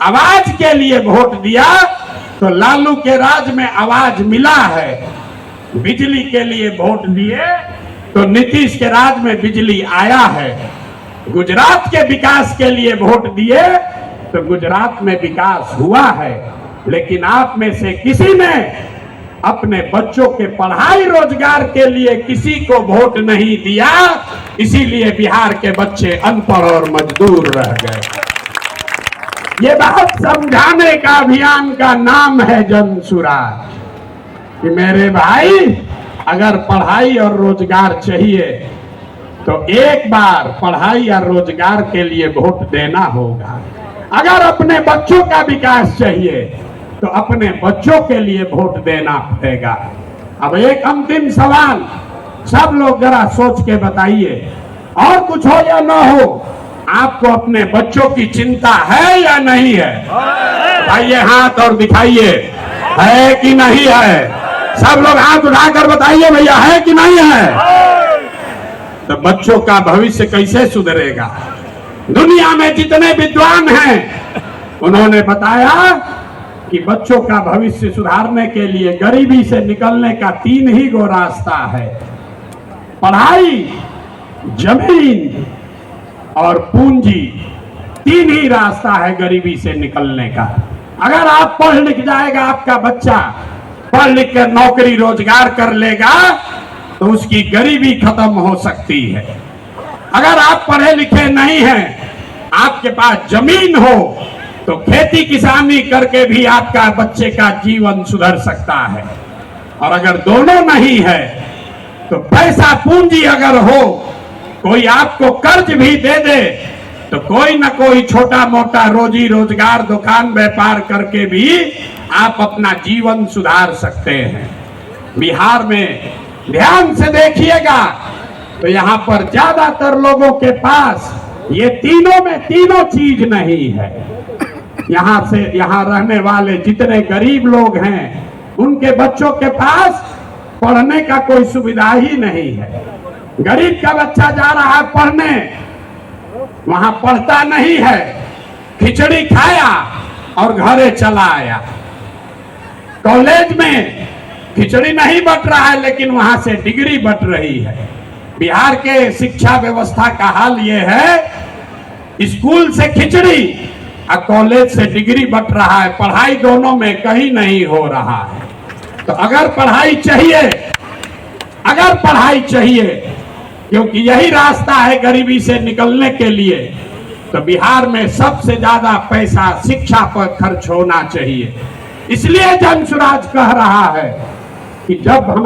आवाज के लिए वोट दिया तो लालू के राज में आवाज मिला है। बिजली के लिए वोट दिए तो नीतीश के राज में बिजली आया है। गुजरात के विकास के लिए वोट दिए तो गुजरात में विकास हुआ है। लेकिन आप में से किसी ने अपने बच्चों के पढ़ाई रोजगार के लिए किसी को वोट नहीं दिया, इसीलिए बिहार के बच्चे अनपढ़ और मजदूर रह गए। ये बात समझाने का अभियान का नाम है जन सुराज कि मेरे भाई, अगर पढ़ाई और रोजगार चाहिए तो एक बार पढ़ाई या रोजगार के लिए वोट देना होगा। अगर अपने बच्चों का विकास चाहिए तो अपने बच्चों के लिए वोट देना पड़ेगा। अब एक अंतिम सवाल, सब लोग जरा सोच के बताइए, और कुछ हो या ना हो, आपको अपने बच्चों की चिंता है या नहीं है? बताइए हाथ और दिखाइए, है कि नहीं है? सब लोग हाथ उठाकर बताइए भैया, है कि नहीं है? तो बच्चों का भविष्य कैसे सुधरेगा? दुनिया में जितने विद्वान हैं उन्होंने बताया कि बच्चों का भविष्य सुधारने के लिए गरीबी से निकलने का 3 ही गो रास्ता है: पढ़ाई, जमीन और पूंजी। 3 ही रास्ता है गरीबी से निकलने का। अगर आप पढ़ लिख जाएगा, आपका बच्चा पढ़ लिख कर नौकरी रोजगार कर लेगा तो उसकी गरीबी खत्म हो सकती है। अगर आप पढ़े लिखे नहीं हैं, आपके पास जमीन हो तो खेती किसानी करके भी आपका बच्चे का जीवन सुधर सकता है। और अगर दोनों नहीं है तो पैसा पूंजी अगर हो, कोई आपको कर्ज भी दे दे तो कोई ना कोई छोटा मोटा रोजी रोजगार दुकान व्यापार करके भी आप अपना जीवन सुधार सकते हैं। बिहार में ध्यान से देखिएगा तो यहाँ पर ज्यादातर लोगों के पास ये तीनों में तीनों चीज नहीं है। यहाँ रहने वाले जितने गरीब लोग हैं उनके बच्चों के पास पढ़ने का कोई सुविधा ही नहीं है। गरीब का बच्चा जा रहा है पढ़ने, वहां पढ़ता नहीं है, खिचड़ी खाया और घरे चला आया। कॉलेज में खिचड़ी नहीं बट रहा है लेकिन वहां से डिग्री बट रही है। बिहार के शिक्षा व्यवस्था का हाल ये है, स्कूल से खिचड़ी और कॉलेज से डिग्री बट रहा है, पढ़ाई दोनों में कहीं नहीं हो रहा है। तो अगर पढ़ाई चाहिए क्योंकि यही रास्ता है गरीबी से निकलने के लिए, तो बिहार में सबसे ज्यादा पैसा शिक्षा पर खर्च होना चाहिए। इसलिए जन सुराज कह रहा है कि जब हम